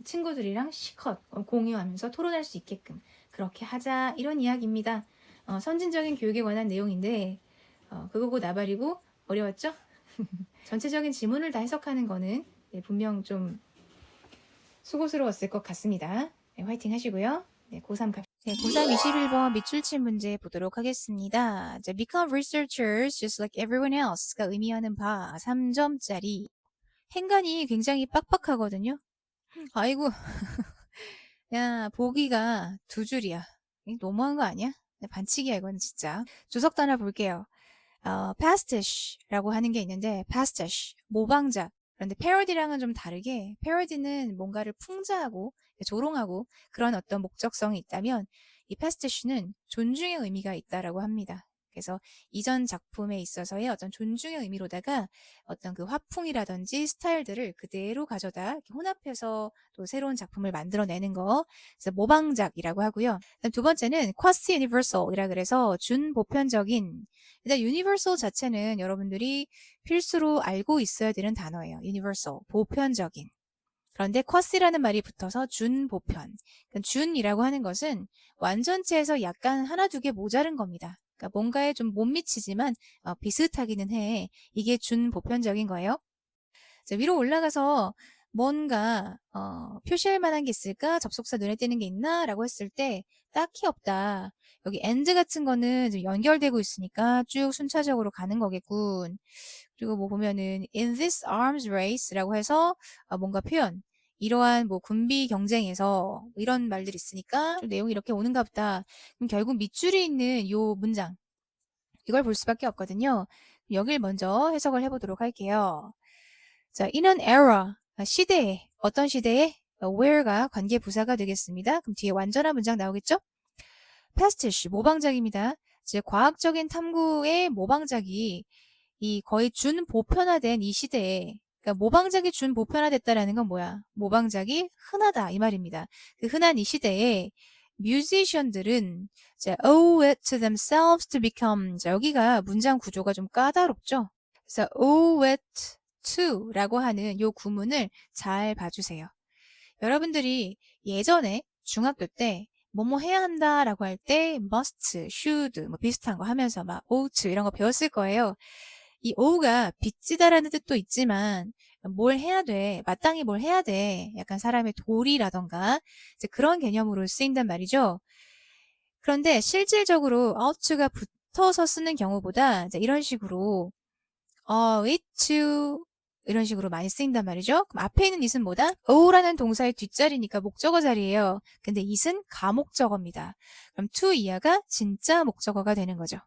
친구들이랑 실컷 공유하면서 토론할 수 있게끔 그렇게 하자, 이런 이야기입니다. 선진적인 교육에 관한 내용인데 그거고 나발이고 어려웠죠? 전체적인 지문을 다 해석하는 거는 분명 좀 수고스러웠을 것 같습니다. 화이팅 하시고요. 고3 갑시다. 고3 21번 밑줄친 문제 보도록 하겠습니다. 자, become researchers just like everyone else가 의미하는 바 3점짜리. 행간이 굉장히 빡빡하거든요. 아이고, 야, 보기가 2줄이야. 너무한 거 아니야? 반칙이야, 이건 진짜. 주석 하나 볼게요. pastiche라고 하는 게 있는데, pastiche, 모방작. 그런데 패러디랑은 좀 다르게, 패러디는 뭔가를 풍자하고, 조롱하고, 그런 어떤 목적성이 있다면, 이 pastiche는 존중의 의미가 있다라고 합니다. 그래서 이전 작품에 있어서의 어떤 존중의 의미로다가 어떤 그 화풍이라든지 스타일들을 그대로 가져다 이렇게 혼합해서 또 새로운 작품을 만들어내는 거. 그래서 모방작이라고 하고요. 그다음 두 번째는 quasi universal이라 그래서 준보편적인. 일단 universal 자체는 여러분들이 필수로 알고 있어야 되는 단어예요. universal, 보편적인. 그런데 quasi라는 말이 붙어서 준보편. 그러니까 준이라고 하는 것은 완전체에서 약간 하나 두 개 모자른 겁니다. 그러니까 뭔가에 좀 못 미치지만 비슷하기는 해. 이게 준보편적인 거예요. 자, 위로 올라가서 뭔가 표시할 만한 게 있을까? 접속사 눈에 띄는 게 있나? 라고 했을 때 딱히 없다. 여기 and 같은 거는 좀 연결되고 있으니까 쭉 순차적으로 가는 거겠군. 그리고 뭐 보면은 in this arms race라고 해서 뭔가 표현, 이러한 뭐 군비 경쟁에서 이런 말들이 있으니까 좀 내용이 이렇게 오는가 보다. 그럼 결국 밑줄이 있는 요 문장, 이걸 볼 수밖에 없거든요. 여길 먼저 해석을 해보도록 할게요. 자, in an era, 시대에, 어떤 시대에? where가 관계 부사가 되겠습니다. 그럼 뒤에 완전한 문장 나오겠죠? pastiche, 모방작입니다. 즉, 과학적인 탐구의 모방작이 이 거의 준보편화된 이 시대에, 그러니까 모방작이 준보편화됐다라는 건 뭐야? 모방작이 흔하다 이 말입니다. 그 흔한 이 시대에 뮤지션들은 owe it to themselves to become, 자, 여기가 문장 구조가 좀 까다롭죠? 그래서 owe it to 라고 하는 요 구문을 잘 봐주세요. 여러분들이 예전에 중학교 때 뭐뭐 해야 한다 라고 할 때 must, should 뭐 비슷한 거 하면서 막 ought 이런 거 배웠을 거예요. 이 owe가 빚지다라는 뜻도 있지만 뭘 해야 돼, 마땅히 뭘 해야 돼, 약간 사람의 도리라던가 이제 그런 개념으로 쓰인단 말이죠. 그런데 실질적으로 ought가 붙어서 쓰는 경우보다 이제 이런 식으로 it to 이런 식으로 많이 쓰인단 말이죠. 그럼 앞에 있는 it은 뭐다? o라는 동사의 뒷자리니까 목적어 자리예요. 근데 it은 가목적어입니다. 그럼 to 이하가 진짜 목적어가 되는 거죠.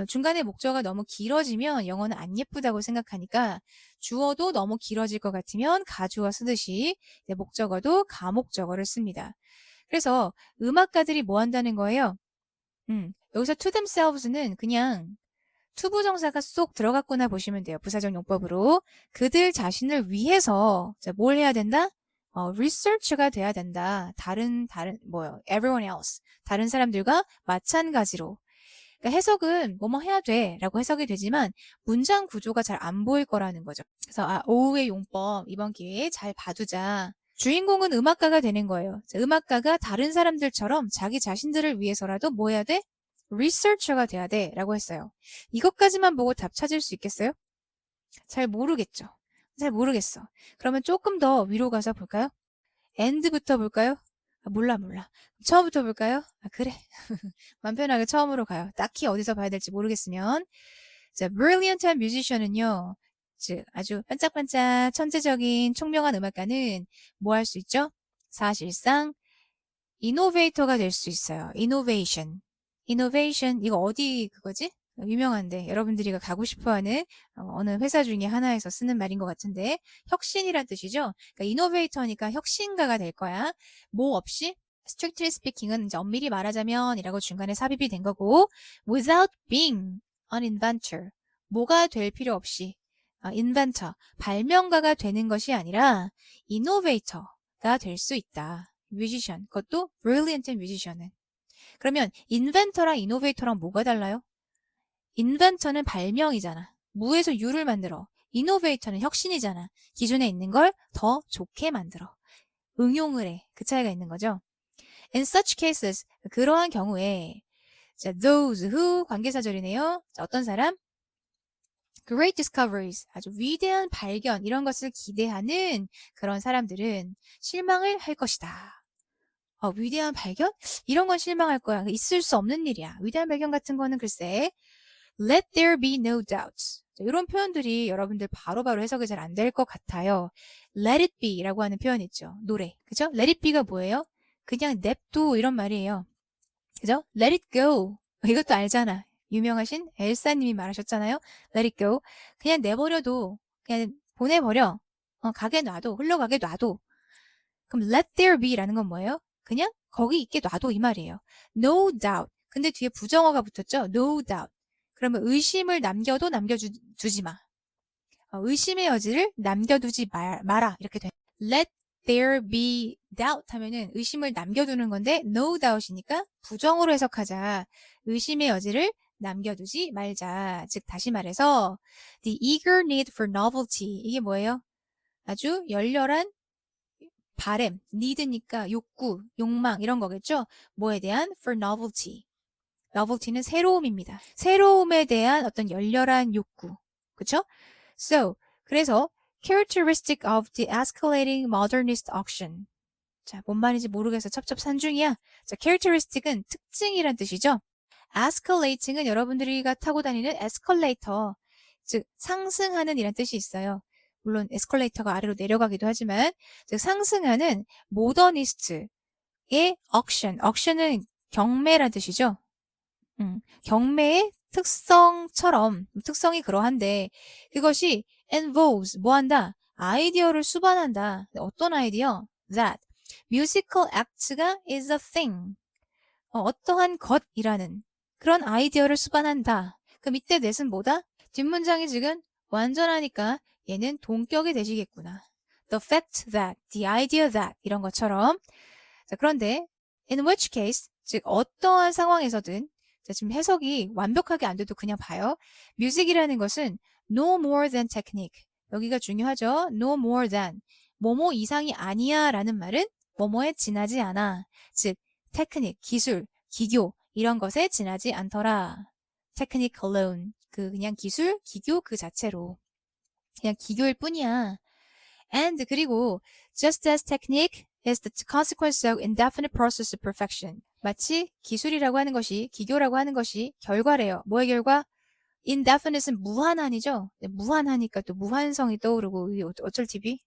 중간에 목적어가 너무 길어지면 영어는 안 예쁘다고 생각하니까 주어도 너무 길어질 것 같으면 가주어 쓰듯이 목적어도 가목적어를 씁니다. 그래서 음악가들이 뭐 한다는 거예요? 여기서 to themselves는 그냥 투부정사가 쏙 들어갔구나 보시면 돼요. 부사적 용법으로. 그들 자신을 위해서 뭘 해야 된다? research가 돼야 된다. everyone else. 다른 사람들과 마찬가지로. 그러니까 해석은 뭐뭐 해야 돼 라고 해석이 되지만 문장 구조가 잘 안 보일 거라는 거죠. 그래서 오후의 용법 이번 기회에 잘 봐두자. 주인공은 음악가가 되는 거예요. 음악가가 다른 사람들처럼 자기 자신들을 위해서라도 뭐 해야 돼? 리서처가 돼야 돼 라고 했어요. 이것까지만 보고 답 찾을 수 있겠어요? 잘 모르겠죠. 잘 모르겠어. 그러면 조금 더 위로 가서 볼까요? end부터 볼까요? 몰라. 처음부터 볼까요? 그래. 맘 편하게 처음으로 가요. 딱히 어디서 봐야 될지 모르겠으면. 자, brilliant한 musician은요. 즉 아주 반짝반짝 천재적인 총명한 음악가는 뭐 할 수 있죠? 사실상 이노베이터가 될 수 있어요. 이노베이션 이거 어디 그거지? 유명한데 여러분들이 가고 싶어하는 어느 회사 중에 하나에서 쓰는 말인 것 같은데 혁신이란 뜻이죠. 그러니까 이노베이터니까 혁신가가 될 거야. 뭐 없이? strictly speaking은 이제 엄밀히 말하자면 이라고 중간에 삽입이 된 거고 without being an inventor 뭐가 될 필요 없이 inventor 발명가가 되는 것이 아니라 innovator가 될 수 있다. 뮤지션 그것도 brilliant 뮤지션은 그러면 인벤터랑 이노베이터랑 뭐가 달라요? 인벤터는 발명이잖아. 무에서 유를 만들어. 이노베이터는 혁신이잖아. 기존에 있는 걸 더 좋게 만들어. 응용을 해. 그 차이가 있는 거죠. In such cases, 그러한 경우에 자, those who 관계사절이네요. 자, 어떤 사람? Great discoveries, 아주 위대한 발견 이런 것을 기대하는 그런 사람들은 실망을 할 것이다. 위대한 발견? 이런 건 실망할 거야. 있을 수 없는 일이야. 위대한 발견 같은 거는 글쎄 let there be no doubts. 이런 표현들이 여러분들 바로바로 해석이 잘 안 될 것 같아요. let it be 라고 하는 표현 있죠. 노래. 그죠? let it be가 뭐예요? 그냥 냅둬 이런 말이에요. 그죠? let it go. 이것도 알잖아. 유명하신 엘사님이 말하셨잖아요. let it go. 그냥 내버려도 그냥 보내버려. 가게 놔둬. 흘러가게 놔둬. 그럼 let there be 라는 건 뭐예요? 그냥 거기 있게 놔둬 이 말이에요. No doubt. 근데 뒤에 부정어가 붙었죠? No doubt. 그러면 의심을 남겨도 남겨두지 마. 의심의 여지를 남겨두지 마라. 이렇게 돼. Let there be doubt 하면은 의심을 남겨두는 건데 no doubt이니까 부정어로 해석하자. 의심의 여지를 남겨두지 말자. 즉 다시 말해서 the eager need for novelty. 이게 뭐예요? 아주 열렬한 바램, need니까 욕구, 욕망 이런 거겠죠? 뭐에 대한? for novelty. novelty는 새로움입니다. 새로움에 대한 어떤 열렬한 욕구. 그쵸? So, 그래서 characteristic of the escalating modernist auction. 자, 뭔 말인지 모르겠어. 첩첩산중이야. 자, characteristic은 특징이란 뜻이죠. escalating은 여러분들이 타고 다니는 에스컬레이터, 즉 상승하는 이란 뜻이 있어요. 물론 에스컬레이터가 아래로 내려가기도 하지만 즉 상승하는 모더니스트의 auction은 경매란 뜻이죠. 경매의 특성처럼 특성이 그러한데 그것이 involves 뭐 한다? 아이디어를 수반한다. 어떤 아이디어? That musical act가 is a thing. 어떠한 것이라는 그런 아이디어를 수반한다. 그럼 이때 that은 뭐다? 뒷문장이 지금 완전하니까 얘는 동격이 되시겠구나. The fact that, the idea that 이런 것처럼. 자, 그런데 in which case, 즉 어떠한 상황에서든 자, 지금 해석이 완벽하게 안 돼도 그냥 봐요. music이라는 것은 no more than technique. 여기가 중요하죠. no more than. 뭐뭐 이상이 아니야 라는 말은 뭐뭐에 지나지 않아. 즉 테크닉, 기술, 기교 이런 것에 지나지 않더라. technique alone. 그냥 기술, 기교 그 자체로. 그냥 기교일 뿐이야. And 그리고 just as technique is the consequence of indefinite process of perfection. 마치 기술이라고 하는 것이 기교라고 하는 것이 결과래요. 뭐의 결과? indefinite은 무한한이죠. 무한하니까 또 무한성이 떠오르고 어쩔 TV?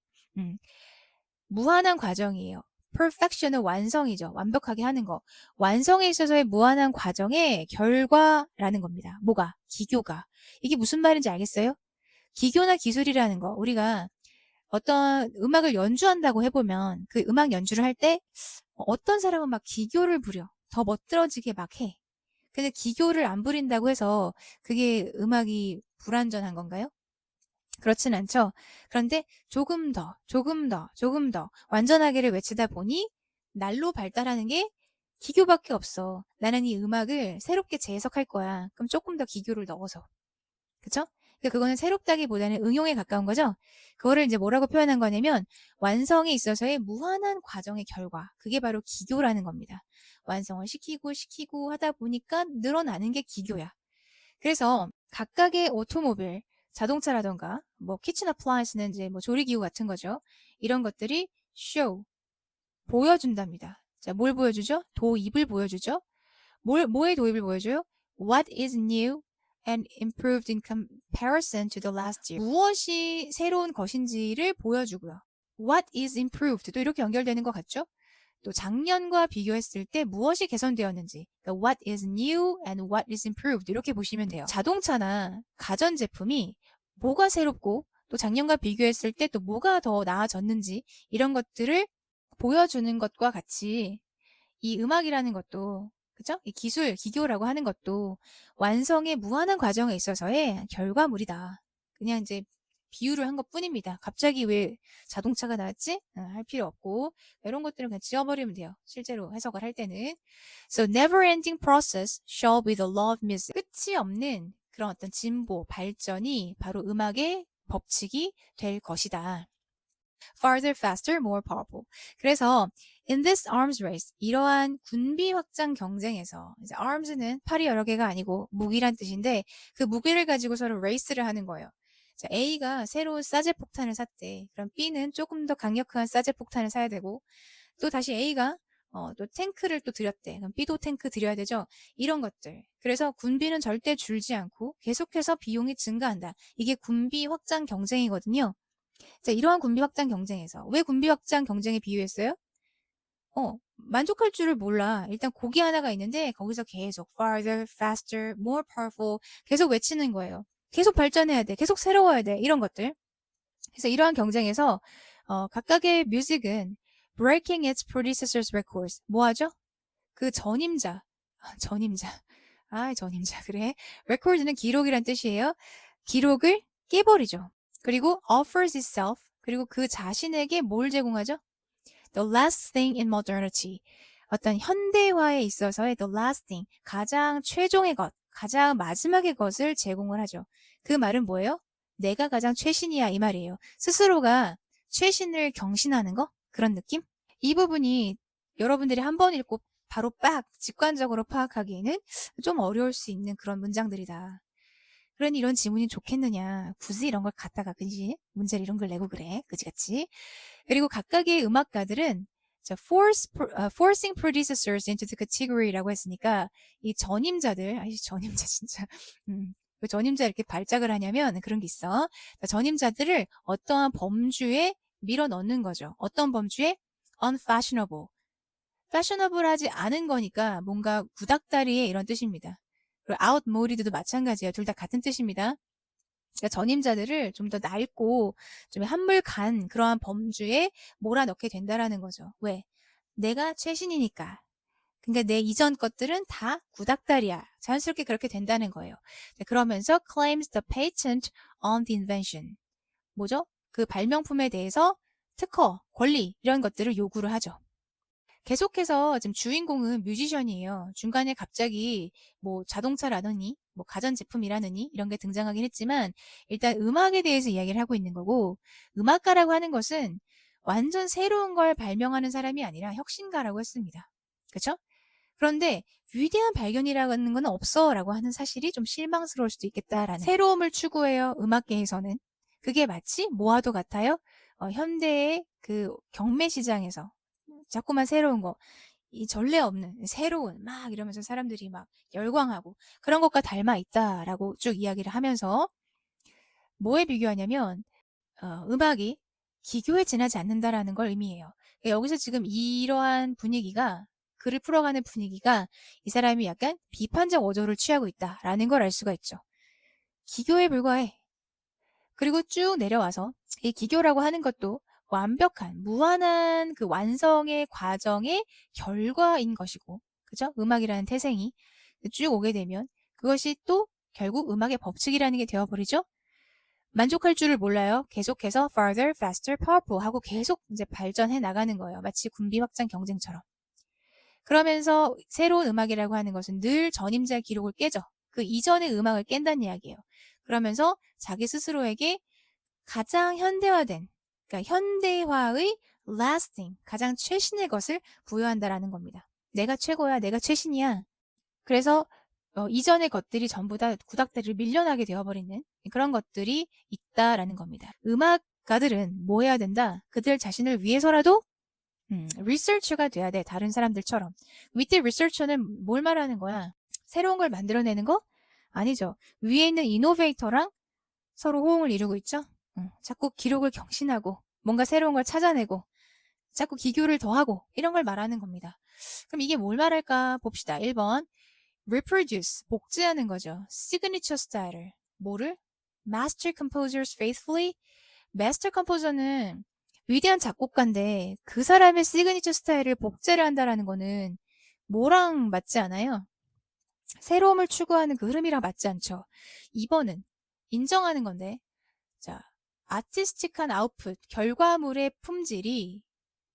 무한한 과정이에요. perfection은 완성이죠. 완벽하게 하는 거. 완성에 있어서의 무한한 과정의 결과라는 겁니다. 뭐가? 기교가. 이게 무슨 말인지 알겠어요? 기교나 기술이라는 거 우리가 어떤 음악을 연주한다고 해보면 그 음악 연주를 할 때 어떤 사람은 막 기교를 부려. 더 멋들어지게 막 해. 근데 기교를 안 부린다고 해서 그게 음악이 불완전한 건가요? 그렇진 않죠. 그런데 조금 더, 조금 더, 조금 더 완전하게를 외치다 보니 날로 발달하는 게 기교밖에 없어. 나는 이 음악을 새롭게 재해석할 거야. 그럼 조금 더 기교를 넣어서. 그쵸? 그러니까 그거는 새롭다기보다는 응용에 가까운 거죠. 그거를 이제 뭐라고 표현한 거냐면 완성에 있어서의 무한한 과정의 결과. 그게 바로 기교라는 겁니다. 완성을 시키고 하다 보니까 늘어나는 게 기교야. 그래서 각각의 오토모빌, 자동차라던가 뭐 키친 어플라이언스는 이제 뭐 조리기구 같은 거죠. 이런 것들이 show, 보여준답니다. 자, 뭘 보여주죠? 도입을 보여주죠. 뭐의 도입을 보여줘요? What is new and improved in comparison to the last year. 무엇이 새로운 것인지를 보여주고요. What is improved? 또 이렇게 연결되는 것 같죠? 또 작년과 비교했을 때 무엇이 개선되었는지 그러니까 what is new and what is improved 이렇게 보시면 돼요. 자동차나 가전제품이 뭐가 새롭고 또 작년과 비교했을 때 또 뭐가 더 나아졌는지 이런 것들을 보여주는 것과 같이 이 음악이라는 것도 그죠? 이 기술, 기교라고 하는 것도 완성의 무한한 과정에 있어서의 결과물이다. 그냥 이제 비유를 한 것뿐입니다. 갑자기 왜 자동차가 나왔지? 할 필요 없고 이런 것들은 그냥 지워버리면 돼요. 실제로 해석을 할 때는. So never-ending process shall be the law of music. 끝이 없는 그런 어떤 진보, 발전이 바로 음악의 법칙이 될 것이다. Farther, faster, more powerful. 그래서 in this arms race, 이러한 군비 확장 경쟁에서 이제 arms는 팔이 여러 개가 아니고 무기란 뜻인데 그 무기를 가지고 서로 레이스를 하는 거예요. 자, A가 새로운 사제 폭탄을 샀대. 그럼 B는 조금 더 강력한 사제 폭탄을 사야 되고 또 다시 A가 또 탱크를 또 들였대. 그럼 B도 탱크 들여야 되죠. 이런 것들. 그래서 군비는 절대 줄지 않고 계속해서 비용이 증가한다. 이게 군비 확장 경쟁이거든요. 자, 이러한 군비 확장 경쟁에서 왜 군비 확장 경쟁에 비유했어요? 만족할 줄을 몰라. 일단 곡이 하나가 있는데 거기서 계속 farther, faster, more powerful 계속 외치는 거예요. 계속 발전해야 돼. 계속 새로워야 돼. 이런 것들. 그래서 이러한 경쟁에서 각각의 뮤직은 breaking its predecessors records. 뭐 하죠? 그 전임자. 전임자. 전임자. 그래. record는 기록이란 뜻이에요. 기록을 깨버리죠. 그리고 offers itself. 그리고 그 자신에게 뭘 제공하죠? The last thing in modernity. 어떤 현대화에 있어서의 the last thing. 가장 최종의 것. 가장 마지막의 것을 제공을 하죠. 그 말은 뭐예요? 내가 가장 최신이야 이 말이에요. 스스로가 최신을 경신하는 거? 그런 느낌? 이 부분이 여러분들이 한 번 읽고 바로 빡 직관적으로 파악하기에는 좀 어려울 수 있는 그런 문장들이다. 그러니 이런 지문이 좋겠느냐. 굳이 이런 걸 갖다가 그지? 문제를 이런 걸 내고 그래. 그지같이. 그리고 각각의 음악가들은 forcing producers into the category라고 했으니까 이 전임자들, 전임자 진짜 왜 전임자 이렇게 발작을 하냐면 그런 게 있어. 전임자들을 어떠한 범주에 밀어 넣는 거죠. 어떤 범주에? unfashionable. fashionable하지 않은 거니까 뭔가 구닥다리에 이런 뜻입니다. 그리고 outmoded도 마찬가지예요. 둘 다 같은 뜻입니다. 그러니까 전임자들을 좀 더 낡고 좀 한물간 그러한 범주에 몰아넣게 된다라는 거죠. 왜? 내가 최신이니까. 그러니까 내 이전 것들은 다 구닥다리야. 자연스럽게 그렇게 된다는 거예요. 그러면서 claims the patent on the invention. 뭐죠? 그 발명품에 대해서 특허, 권리 이런 것들을 요구를 하죠. 계속해서 지금 주인공은 뮤지션이에요. 중간에 갑자기 뭐 자동차라느니 뭐 가전제품이라느니 이런 게 등장하긴 했지만 일단 음악에 대해서 이야기를 하고 있는 거고 음악가라고 하는 것은 완전 새로운 걸 발명하는 사람이 아니라 혁신가라고 했습니다. 그렇죠? 그런데 위대한 발견이라는 건 없어 라고 하는 사실이 좀 실망스러울 수도 있겠다라는 새로움을 추구해요. 음악계에서는. 그게 마치 뭐와도 같아요. 현대의 그 경매 시장에서 자꾸만 새로운 거, 이 전례 없는 새로운 막 이러면서 사람들이 막 열광하고 그런 것과 닮아 있다라고 쭉 이야기를 하면서 뭐에 비교하냐면 음악이 기교에 지나지 않는다라는 걸 의미해요. 그러니까 여기서 지금 이러한 분위기가 글을 풀어가는 분위기가 이 사람이 약간 비판적 어조를 취하고 있다라는 걸 알 수가 있죠. 기교에 불과해. 그리고 쭉 내려와서 이 기교라고 하는 것도 완벽한 무한한 그 완성의 과정의 결과인 것이고 그죠? 음악이라는 태생이 쭉 오게 되면 그것이 또 결국 음악의 법칙이라는 게 되어버리죠. 만족할 줄을 몰라요. 계속해서 farther, faster, powerful 하고 계속 이제 발전해 나가는 거예요. 마치 군비 확장 경쟁처럼. 그러면서 새로운 음악이라고 하는 것은 늘 전임자의 기록을 깨죠. 그 이전의 음악을 깬다는 이야기예요. 그러면서 자기 스스로에게 가장 현대화된, 그러니까 현대화의 lasting, 가장 최신의 것을 부여한다라는 겁니다. 내가 최고야, 내가 최신이야. 그래서 이전의 것들이 전부 다 구닥다리를 밀려나게 되어버리는 그런 것들이 있다라는 겁니다. 음악가들은 뭐 해야 된다? 그들 자신을 위해서라도 리서처가 돼야 돼. 다른 사람들처럼. 위트 리서처는 뭘 말하는 거야? 새로운 걸 만들어내는 거? 아니죠. 위에 있는 이노베이터랑 서로 호응을 이루고 있죠. 자꾸 기록을 경신하고 뭔가 새로운 걸 찾아내고 자꾸 기교를 더하고 이런 걸 말하는 겁니다. 그럼 이게 뭘 말할까 봅시다. 1번 reproduce, 복제하는 거죠. signature style을. 뭐를? master composers faithfully. master composer는 위대한 작곡가인데 그 사람의 시그니처 스타일을 복제를 한다라는 거는 뭐랑 맞지 않아요? 새로움을 추구하는 그 흐름이랑 맞지 않죠. 2번은 인정하는 건데 자, 아티스틱한 아웃풋, 결과물의 품질이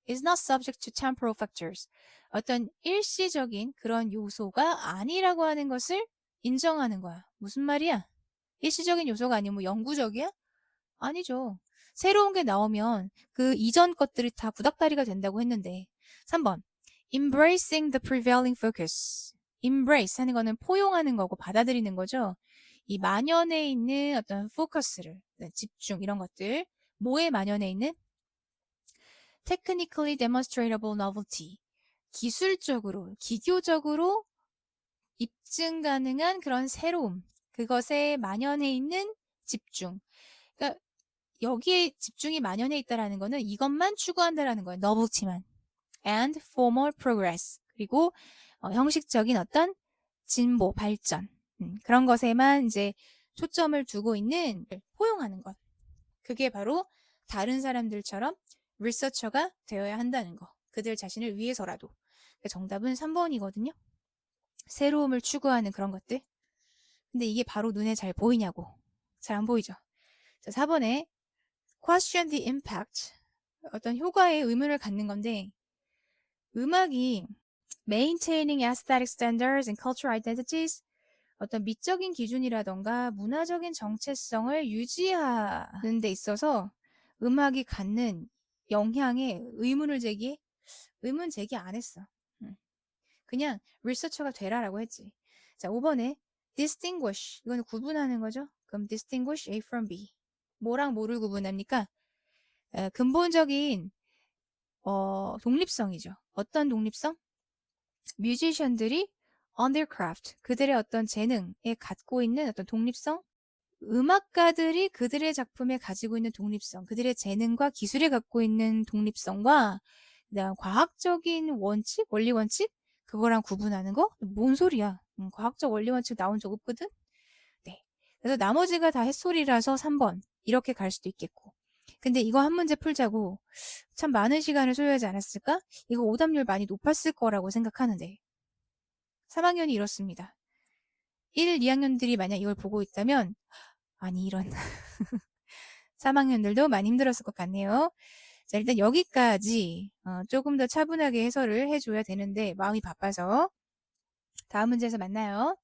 is not subject to temporal factors. 어떤 일시적인 그런 요소가 아니라고 하는 것을 인정하는 거야. 무슨 말이야? 일시적인 요소가 아니면 뭐 영구적이야? 아니죠. 새로운 게 나오면 그 이전 것들이 다 구닥다리가 된다고 했는데 3번 embracing the prevailing focus. embrace 하는 거는 포용하는 거고 받아들이는 거죠. 이 만연해 있는 어떤 포커스를 집중 이런 것들 뭐에 만연해 있는 technically demonstrable novelty 기술적으로 기교적으로 입증 가능한 그런 새로움 그것에 만연해 있는 집중 그러니까 여기에 집중이 만연해 있다라는 거는 이것만 추구한다라는 거예요. novelty만 and formal progress 그리고 형식적인 어떤 진보 발전 그런 것에만 이제 초점을 두고 있는 포용하는 것 그게 바로 다른 사람들처럼 리서처가 되어야 한다는 거 그들 자신을 위해서라도 정답은 3번이거든요. 새로움을 추구하는 그런 것들 근데 이게 바로 눈에 잘 보이냐고 잘 안 보이죠. 자, 4번에 question the impact 어떤 효과에 의문을 갖는 건데 음악이 maintaining aesthetic standards and cultural identities 어떤 미적인 기준이라던가 문화적인 정체성을 유지하는 데 있어서 음악이 갖는 영향에 의문을 제기해? 의문 제기 안 했어. 그냥 리서처가 되라라고 했지. 자, 5번에 distinguish 이거는 구분하는 거죠. 그럼 distinguish A from B 뭐랑 뭐를 구분합니까? 근본적인 독립성이죠. 어떤 독립성? 뮤지션들이 on their craft, 그들의 어떤 재능에 갖고 있는 어떤 독립성, 음악가들이 그들의 작품에 가지고 있는 독립성, 그들의 재능과 기술에 갖고 있는 독립성과 그다음 과학적인 원칙, 원리 원칙, 그거랑 구분하는 거? 뭔 소리야? 과학적 원리 원칙 나온 적 없거든? 네. 그래서 나머지가 다 햇소리라서 3번 이렇게 갈 수도 있겠고. 근데 이거 한 문제 풀자고 참 많은 시간을 소요하지 않았을까? 이거 오답률 많이 높았을 거라고 생각하는데 3학년이 이렇습니다. 1, 2학년들이 만약 이걸 보고 있다면 아니 이런 3학년들도 많이 힘들었을 것 같네요. 자, 일단 여기까지 조금 더 차분하게 해설을 해줘야 되는데 마음이 바빠서 다음 문제에서 만나요.